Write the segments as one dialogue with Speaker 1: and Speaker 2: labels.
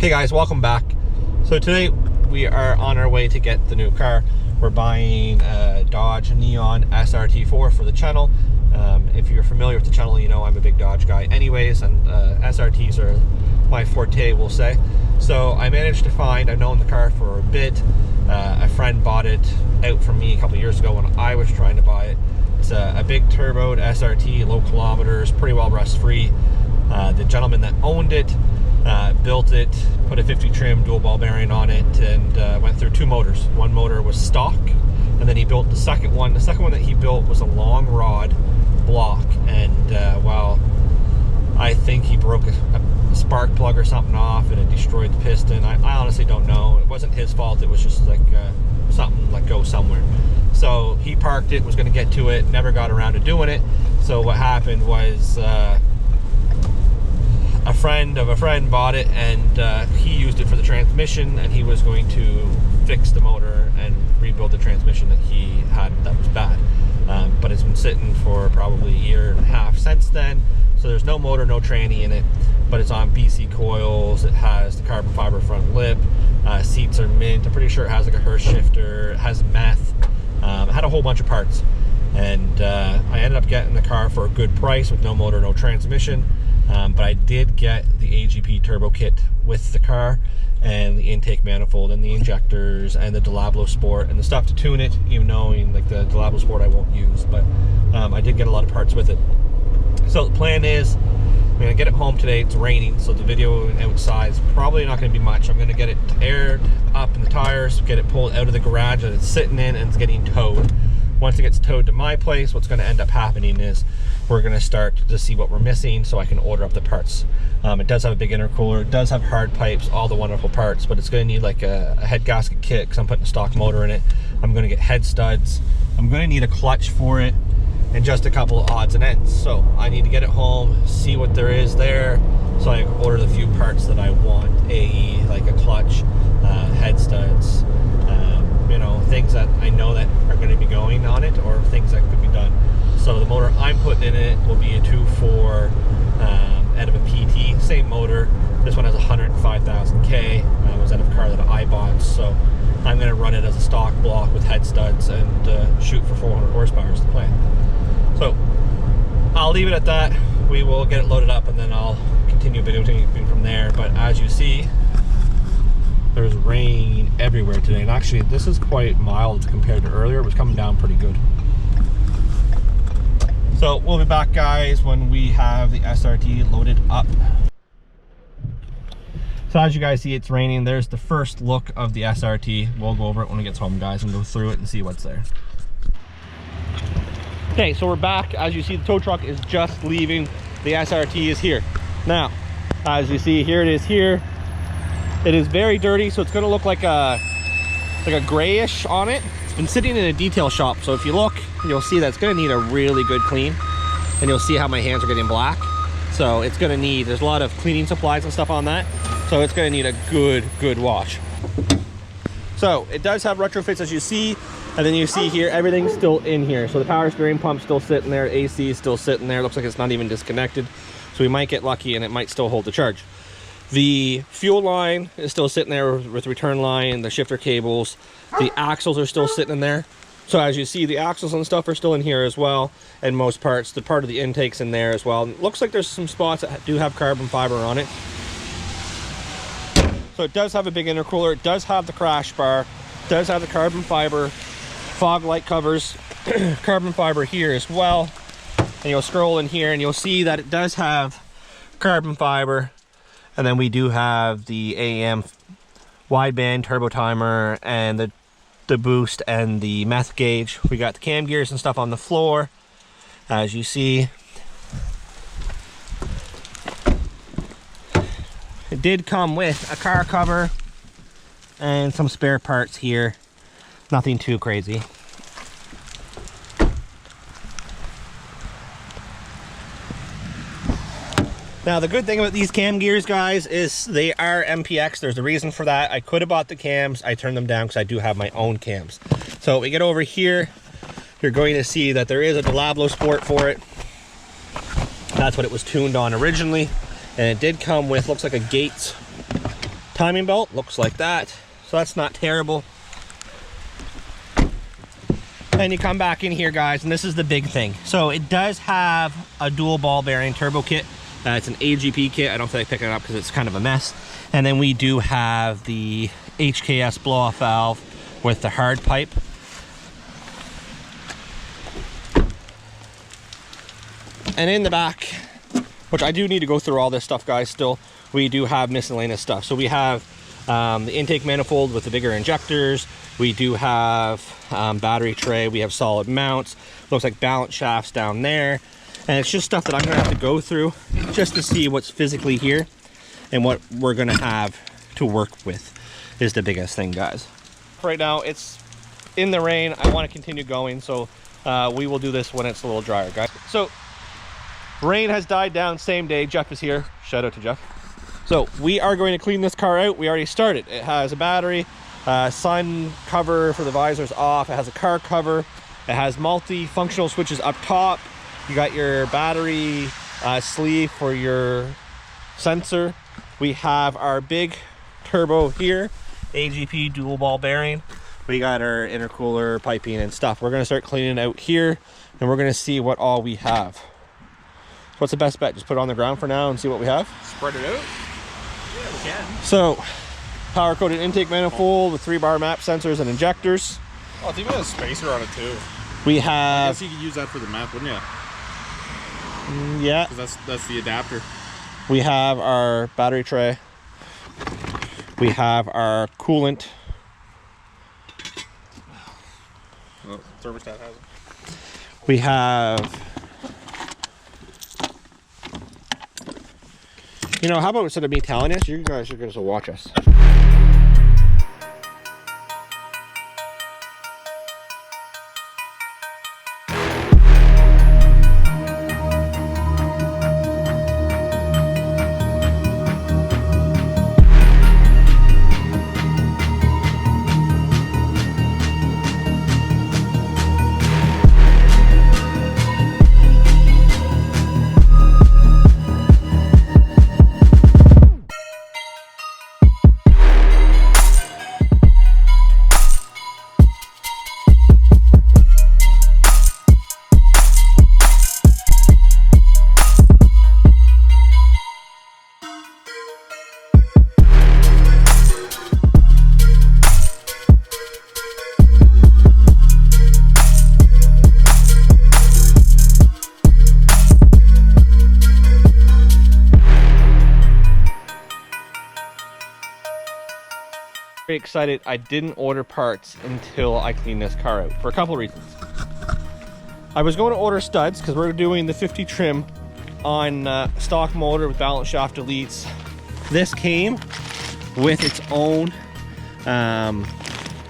Speaker 1: Hey guys, welcome back. So today we are on our way to get the new car. We're buying a Dodge Neon SRT-4 for the channel. If you're familiar with the channel, you know I'm a big Dodge guy anyways, and SRTs are my forte, we'll say. So I managed to find, I've known the car for a bit. A friend bought it out from me a couple years ago when I was trying to buy it. It's a big turboed SRT, low kilometers, pretty well rust free. The gentleman that owned it built it, put a 50 trim dual ball bearing on it, and went through two motors. One motor was stock, and then he built the second one. The second one that he built was a long rod block, and well, I think he broke a spark plug or something off and it destroyed the piston. I honestly don't know. It wasn't his fault. It was just like something let go somewhere. So he parked it, was going to get to it, never got around to doing it. So what happened was a friend of a friend bought it, and he used it for the transmission, and he was going to fix the motor and rebuild the transmission that he had that was bad. But it's been sitting for probably a year and a half since then. So there's no motor, no tranny in it, but it's on BC coils. It has the carbon fiber front lip. Seats are mint. I'm pretty sure it has like a Hurst shifter. It has meth. It had a whole bunch of parts, and I ended up getting the car for a good price with no motor, no transmission. But I did get the AGP turbo kit with the car, and the intake manifold, and the injectors, and the Dilablo Sport, and the stuff to tune it, even knowing like the Dilablo Sport I won't use, but I did get a lot of parts with it. So the plan is, I'm going to get it home today. It's raining, so the video outside is probably not going to be much. I'm going to get it aired up in the tires, get it pulled out of the garage that it's sitting in, and it's getting towed. Once it gets towed to my place, what's going to end up happening is we're going to start to see what we're missing so I can order up the parts. It does have a big intercooler, it does have hard pipes, all the wonderful parts, but it's going to need like a head gasket kit because I'm putting a stock motor in it. I'm going to get head studs. I'm going to need a clutch for it, and just a couple of odds and ends. So I need to get it home, see what there is there, so I can order the few parts that I want, AE, like a clutch, head studs, you know, things that I know that are going to be going on it, or things that could be done. So the motor I'm putting in it will be a 2.4 out of a PT, same motor. This one has 105,000 K. It was out of a car that I bought, so I'm going to run it as a stock block with head studs and shoot for 400 horsepower is the plan. So I'll leave it at that. We will get it loaded up, and then I'll continue videotaping from there. But as you see, there's rain everywhere today, and actually this is quite mild compared to earlier. It was coming down pretty good. So we'll be back, guys, when we have the SRT loaded up. So as you guys see, it's raining. There's the first look of the SRT. We'll go over it when it gets home, guys, and go through it and see what's there. Okay, so we're back. As you see, the tow truck is just leaving. The SRT is here. Now, as you see, here it is here. It is very dirty, so it's gonna look like a grayish on it. It's been sitting in a detail shop, so if you look, you'll see that it's gonna need a really good clean, and you'll see how my hands are getting black. So it's gonna need, there's a lot of cleaning supplies and stuff on that, so it's gonna need a good wash. So it does have retrofits, as you see, and then you see here, everything's still in here. So the power steering pump's still sitting there, AC is still sitting there. Looks like it's not even disconnected, so we might get lucky and it might still hold the charge. The fuel line is still sitting there with return line, the shifter cables, the axles are still sitting in there. So as you see, the axles and stuff are still in here as well, and most parts, the part of the intake's in there as well. It looks like there's some spots that do have carbon fiber on it. So it does have a big intercooler, it does have the crash bar, it does have the carbon fiber fog light covers, carbon fiber here as well. And you'll scroll in here and you'll see that it does have carbon fiber. And then we do have the AM wideband turbo timer and the boost and the meth gauge. We got the cam gears and stuff on the floor, as you see. It did come with a car cover and some spare parts here. Nothing too crazy. Now the good thing about these cam gears, guys, is they are MPX. There's a reason for that. I could have bought the cams. I turned them down because I do have my own cams. So we get over here, you're going to see that there is a Dilablo Sport for it. That's what it was tuned on originally. And it did come with, looks like a Gates Timing belt looks like that, so that's not terrible. And you come back in here, guys, and this is the big thing. So it does have a dual ball bearing turbo kit. It's an AGP kit. I don't feel like picking it up because it's kind of a mess. And then we do have the HKS blow-off valve with the hard pipe. And in the back, which I do need to go through all this stuff, guys, still, we do have miscellaneous stuff. So we have the intake manifold with the bigger injectors. We do have battery tray. We have solid mounts. Looks like balance shafts down there. And it's just stuff that I'm gonna have to go through just to see what's physically here and what we're gonna have to work with is the biggest thing, guys. Right now, it's in the rain. I wanna continue going, so we will do this when it's a little drier, guys. So, rain has died down, same day. Jeff is here. Shout out to Jeff. So, we are going to clean this car out. We already started. It has a battery, sun cover for the visors off. It has a car cover. It has multi-functional switches up top. You got your battery sleeve for your sensor. We have our big turbo here, AGP dual ball bearing. We got our intercooler piping and stuff. We're gonna start cleaning out here and we're gonna see what all we have. What's the best bet? Just put it on the ground for now and see what we have?
Speaker 2: Spread it out? Yeah, we can.
Speaker 1: So, power coated intake manifold with 3-bar map sensors and injectors.
Speaker 2: Oh, it's even a spacer on it too.
Speaker 1: We have...
Speaker 2: I guess you could use that for the map, wouldn't you?
Speaker 1: Yeah.
Speaker 2: Because that's the adapter.
Speaker 1: We have our battery tray. We have our coolant.
Speaker 2: Oh, thermostat has it.
Speaker 1: We have... You know, how about instead of me telling us, you guys are going to watch us. Very excited. I didn't order parts until I cleaned this car out for a couple of reasons. I was going to order studs because we're doing the 50 trim on stock motor with balance shaft deletes. This came with its own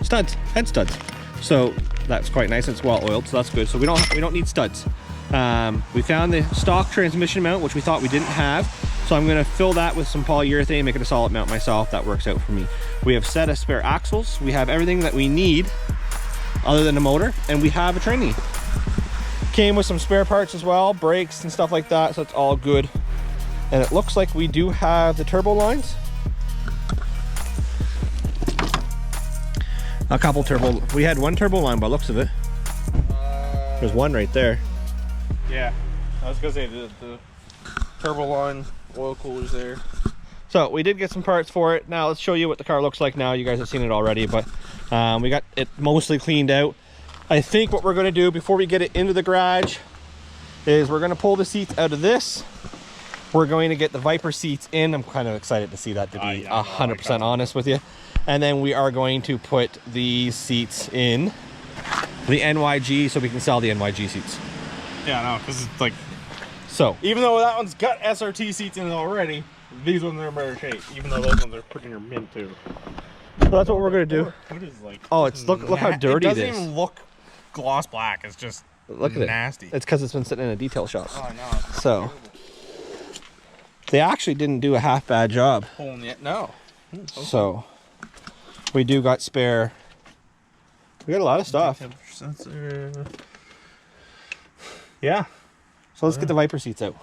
Speaker 1: studs, head studs. So that's quite nice. It's well oiled, so that's good. So we don't need studs. We found the stock transmission mount, which we thought we didn't have. So I'm gonna fill that with some polyurethane, make it a solid mount myself. That works out for me. We have set of spare axles. We have everything that we need other than the motor, and we have a trainee. Came with some spare parts as well, brakes and stuff like that, so it's all good. And it looks like we do have the turbo lines. A couple turbo, we had one turbo line by the looks of it. There's one right there.
Speaker 2: Yeah, I was gonna say the turbo line, oil coolers there.
Speaker 1: So we did get some parts for it. Now let's show you what the car looks like now. You guys have seen it already, but we got it mostly cleaned out. I think what we're gonna do before we get it into the garage is we're gonna pull the seats out of this. We're going to get the Viper seats in. I'm kind of excited to see that, to be 100% honest with you. And then we are going to put these seats in the NYG so we can sell the NYG seats.
Speaker 2: Yeah, no, because it's like,
Speaker 1: so
Speaker 2: even though that one's got SRT seats in it already, these ones are in better shape, even though those ones are pretty near mint too.
Speaker 1: So that's what we're gonna do.
Speaker 2: What is like?
Speaker 1: Oh, it's look how dirty it is.
Speaker 2: It doesn't even look gloss black. It's just
Speaker 1: look at
Speaker 2: nasty.
Speaker 1: It's because it's been sitting in a detail shop.
Speaker 2: Oh, I know.
Speaker 1: So they actually didn't do a half bad job.
Speaker 2: Pulling it? No.
Speaker 1: So we do got spare. We got a lot of stuff. Yeah. So let's get the Viper seats out.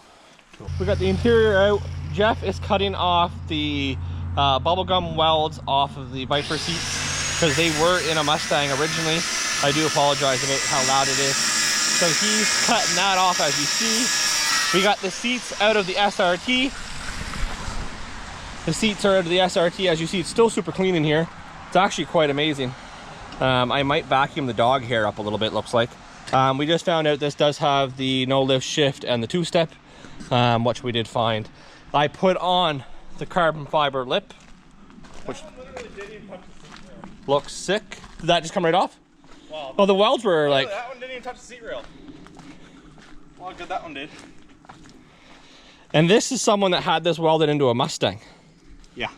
Speaker 1: Cool. We got the interior out. Jeff is cutting off the bubblegum welds off of the Viper seats because they were in a Mustang originally. I do apologize about how loud it is. So he's cutting that off, as you see. We got the seats out of the SRT. The seats are out of the SRT. As you see, it's still super clean in here. It's actually quite amazing. I might vacuum the dog hair up a little bit, looks like. We just found out this does have the no lift shift and the 2-step, which we did find. I put on the carbon fiber lip, which looks sick. Did that just come right off?
Speaker 2: Well,
Speaker 1: oh, the welds were like...
Speaker 2: that one didn't even touch the seat rail. Well, good, that one did.
Speaker 1: And this is someone that had this welded into a Mustang.
Speaker 2: Yeah.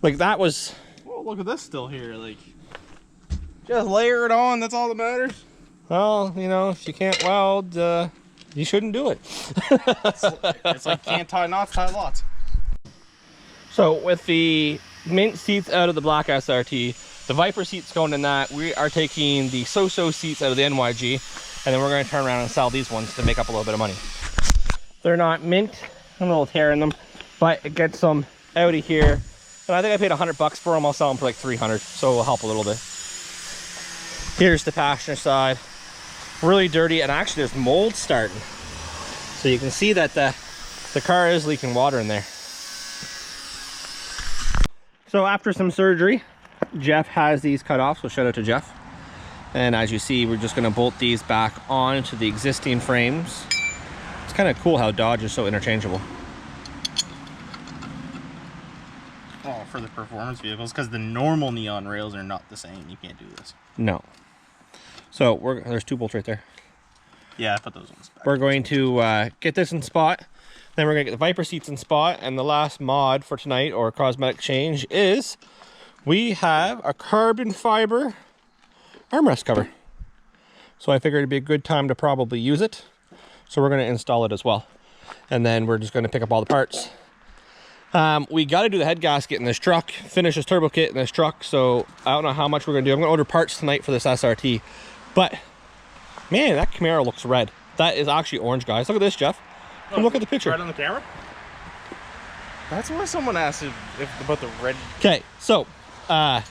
Speaker 2: Like that was... Well, look at this still here. Like, just layer it on. That's all that matters.
Speaker 1: Well, you know, if you can't weld, you shouldn't do it.
Speaker 2: It's like can't tie knots, tie lots.
Speaker 1: So with the mint seats out of the black SRT, the Viper seats going in that, we are taking the so-so seats out of the NYG, and then we're going to turn around and sell these ones to make up a little bit of money. They're not mint, a little tear in them, but it gets them out of here. And I think I paid $100 for them. I'll sell them for like 300, so it'll help a little bit. Here's the passenger side. Really dirty, and actually there's mold starting. So you can see that the car is leaking water in there. So after some surgery, Jeff has these cut off, so shout out to Jeff. And as you see, we're just gonna bolt these back onto the existing frames. It's kind of cool how Dodge is so interchangeable.
Speaker 2: Oh, for the performance vehicles, because the normal neon rails are not the same. You can't do this.
Speaker 1: No. So there's 2 bolts right there.
Speaker 2: Yeah, I put those ones back.
Speaker 1: We're going to get this in spot. Then we're gonna get the Viper seats in spot. And the last mod for tonight, or cosmetic change, is we have a carbon fiber armrest cover. So I figured it'd be a good time to probably use it. So we're gonna install it as well. And then we're just gonna pick up all the parts. We got to do the head gasket in this truck, finish this turbo kit in this truck. So I don't know how much we're gonna do. I'm gonna order parts tonight for this SRT. But man, that Camaro looks red. That is actually orange, guys. Look at this, Jeff. Come look at the picture.
Speaker 2: Red on the camera? That's why someone asked about the red.
Speaker 1: Okay, so we're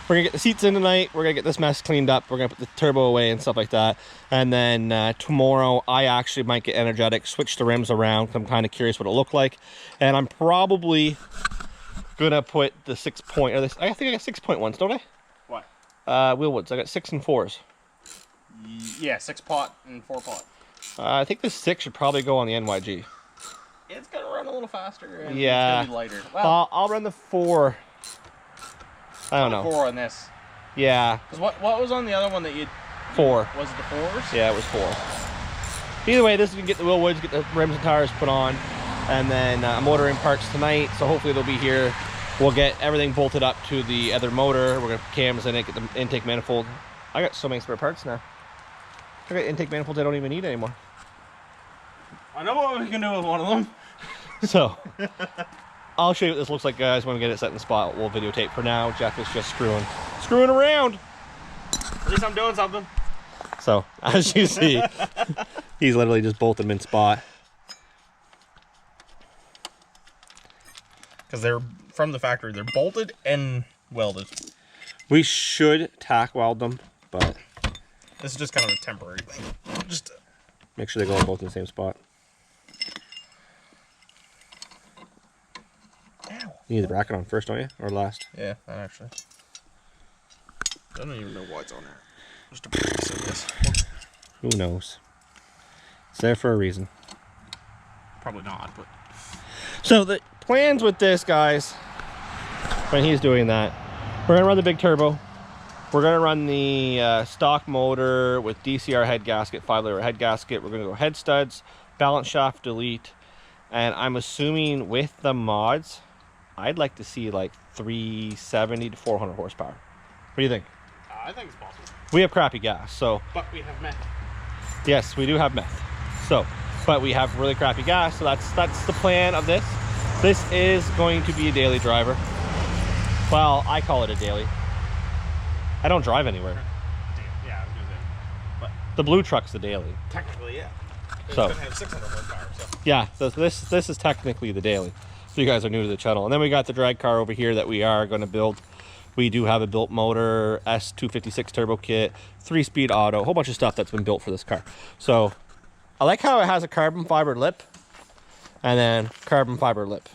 Speaker 1: gonna get the seats in tonight. We're gonna get this mess cleaned up. We're gonna put the turbo away and stuff like that. And then tomorrow, I actually might get energetic, switch the rims around. I'm kind of curious what it'll look like. And I'm probably gonna put the 6 point, or this, I think I got 6.1s, don't I?
Speaker 2: What?
Speaker 1: Wheel woods. I got 6 and 4s.
Speaker 2: Yeah, 6 pot and 4 pot.
Speaker 1: I think the 6 should probably go on the NYG.
Speaker 2: It's gonna run a little faster. And
Speaker 1: yeah.
Speaker 2: It's gonna be lighter. Well,
Speaker 1: I'll run the 4. I don't know.
Speaker 2: 4 on this.
Speaker 1: Yeah.
Speaker 2: Because what was on the other one that you?
Speaker 1: 4.
Speaker 2: Was it the 4s?
Speaker 1: Yeah, it was 4. Either way, this we can get the wheel woods, get the rims and tires put on, and then I'm ordering parts tonight, so hopefully they'll be here. We'll get everything bolted up to the other motor. We're gonna put cams in it, get the intake manifold. I got so many spare parts now. I got intake manifolds I don't even need anymore.
Speaker 2: I know what we can do with one of them.
Speaker 1: So, I'll show you what this looks like, guys, when we get it set in the spot. We'll videotape. For now, Jeff is just screwing around.
Speaker 2: At least I'm doing something.
Speaker 1: So, as you see, he's literally just bolted them in spot.
Speaker 2: Because they're from the factory. They're bolted and welded.
Speaker 1: We should tack weld them, but
Speaker 2: this is just kind of a temporary thing. Just
Speaker 1: make sure they go both in the same spot.
Speaker 2: Ow.
Speaker 1: You need the bracket on first, don't you? Or last?
Speaker 2: Yeah, that actually. I don't even know why it's on there. Just a piece of this.
Speaker 1: Who knows? It's there for a reason.
Speaker 2: Probably not, but.
Speaker 1: So the plans with this, guys, when he's doing that, we're gonna run the big turbo. We're gonna run the stock motor with DCR head gasket, 5-liter head gasket. We're gonna go head studs, balance shaft delete, and I'm assuming with the mods, I'd like to see like 370 to 400 horsepower. What do you think?
Speaker 2: I think it's possible.
Speaker 1: We have crappy gas, so.
Speaker 2: But we have meth.
Speaker 1: Yes, we do have meth. So, but we have really crappy gas, so that's the plan of this. This is going to be a daily driver. Well, I call it a daily. I don't drive anywhere.
Speaker 2: Yeah, I was gonna say. But
Speaker 1: the blue truck's the daily.
Speaker 2: technically, yeah. It's
Speaker 1: So
Speaker 2: gonna have 600 horsepower. So.
Speaker 1: Yeah, so this is technically the daily. If you guys are new to the channel. And then we got the drag car over here that we are going to build. We do have a built motor, S256 turbo kit, 3-speed auto, a whole bunch of stuff that's been built for this car. So I like how it has a carbon fiber lip and then carbon fiber lip.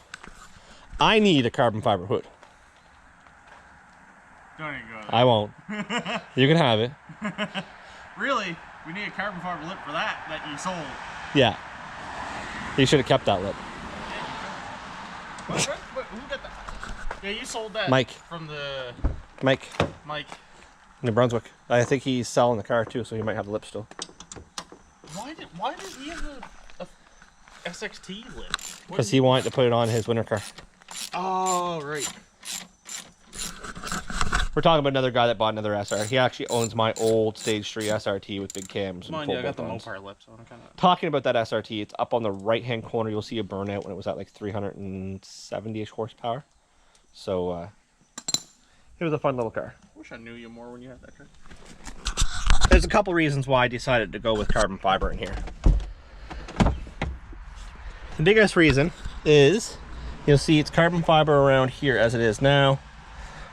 Speaker 1: I need a carbon fiber hood.
Speaker 2: Don't even go there.
Speaker 1: I won't. You can have it.
Speaker 2: Really? We need a carbon fiber lip for that you sold.
Speaker 1: Yeah. You should have kept that lip.
Speaker 2: Who got that? Yeah, you sold that.
Speaker 1: Mike.
Speaker 2: From the...
Speaker 1: Mike.
Speaker 2: Mike.
Speaker 1: New Brunswick. I think he's selling the car too, so he might have the lip still.
Speaker 2: Why did he have a SXT lip?
Speaker 1: Because he wanted to put it on his winter car.
Speaker 2: Oh, right.
Speaker 1: We're talking about another guy that bought another SR. He actually owns my old Stage 3 SRT with big cams.
Speaker 2: Come on, yeah, I got the Mopar lips on.
Speaker 1: Talking about that SRT, it's up on the right-hand corner. You'll see a burnout when it was at like 370-ish horsepower. So, it was a fun little car.
Speaker 2: I wish I knew you more when you had that car.
Speaker 1: There's a couple reasons why I decided to go with carbon fiber in here. The biggest reason is you'll see it's carbon fiber around here as it is now.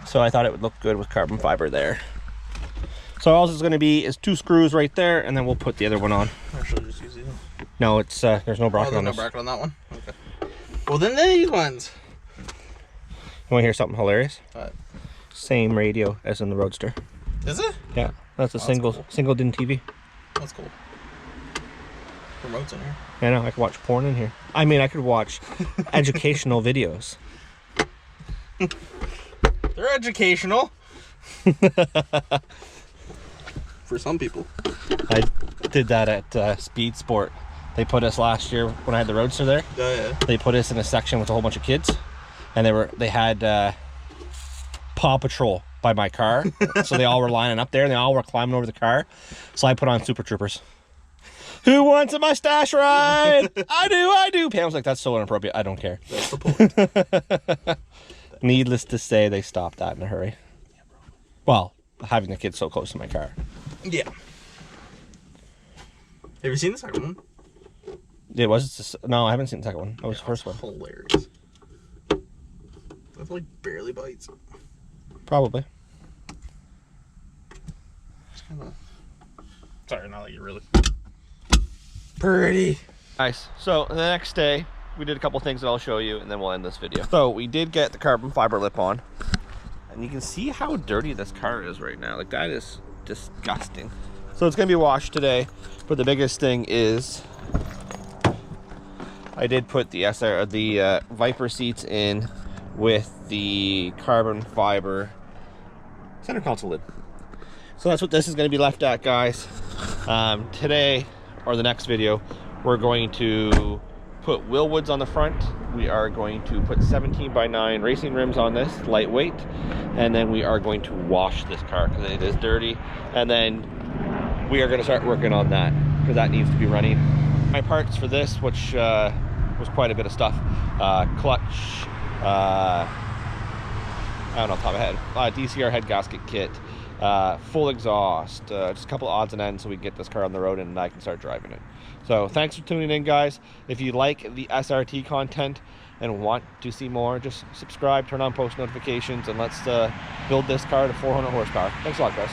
Speaker 1: So I thought it would look good with carbon fiber there. So all it's going to be is 2 screws right there, and then we'll put the other one on.
Speaker 2: I should just use these.
Speaker 1: No, it's there's no bracket on this.
Speaker 2: No bracket on that one? Okay. Well, then these ones.
Speaker 1: You want to hear something hilarious?
Speaker 2: What?
Speaker 1: Same radio as in the Roadster.
Speaker 2: Is it?
Speaker 1: Yeah, that's a single DIN TV.
Speaker 2: That's cool. Remote's in here.
Speaker 1: I know, I could watch porn in here. I mean, I could watch educational videos.
Speaker 2: They're educational. For some people.
Speaker 1: I did that at Speed Sport. They put us last year when I had the Roadster there.
Speaker 2: Oh, yeah.
Speaker 1: They put us in a section with a whole bunch of kids, and they had Paw Patrol by my car. So they all were lining up there, and they all were climbing over the car. So I put on Super Troopers. Who wants a mustache ride? I do. Pam's like, that's so inappropriate. I don't care.
Speaker 2: That's the point.
Speaker 1: Needless to say, they stopped that in a hurry. Well, having the kids so close to my car.
Speaker 2: Yeah. Have you seen the second one?
Speaker 1: It was no, I haven't seen the second one. That was the first one.
Speaker 2: Hilarious. That like barely bites.
Speaker 1: Probably.
Speaker 2: It's kind of. Sorry, not like you really. Pretty.
Speaker 1: Nice. So the next day, we did a couple things that I'll show you, and then we'll end this video. So we did get the carbon fiber lip on, and you can see how dirty this car is right now. Like, that is disgusting. So it's gonna be washed today, but the biggest thing is I did put the Viper seats in with the carbon fiber center console lid. So that's what this is going to be left at, guys. Today, or the next video, we're going to put Willwoods on the front. We are going to put 17x9 racing rims on this, lightweight, and then we are going to wash this car because it is dirty, and then we are going to start working on that because that needs to be running. My parts for this, which was quite a bit of stuff, clutch, I don't know off the top of my head, DCR head gasket kit, full exhaust, just a couple of odds and ends so we can get this car on the road and I can start driving it. So thanks for tuning in, guys. If you like the SRT content and want to see more, just subscribe, turn on post notifications, and let's build this car to 400 horsepower. Thanks a lot, guys.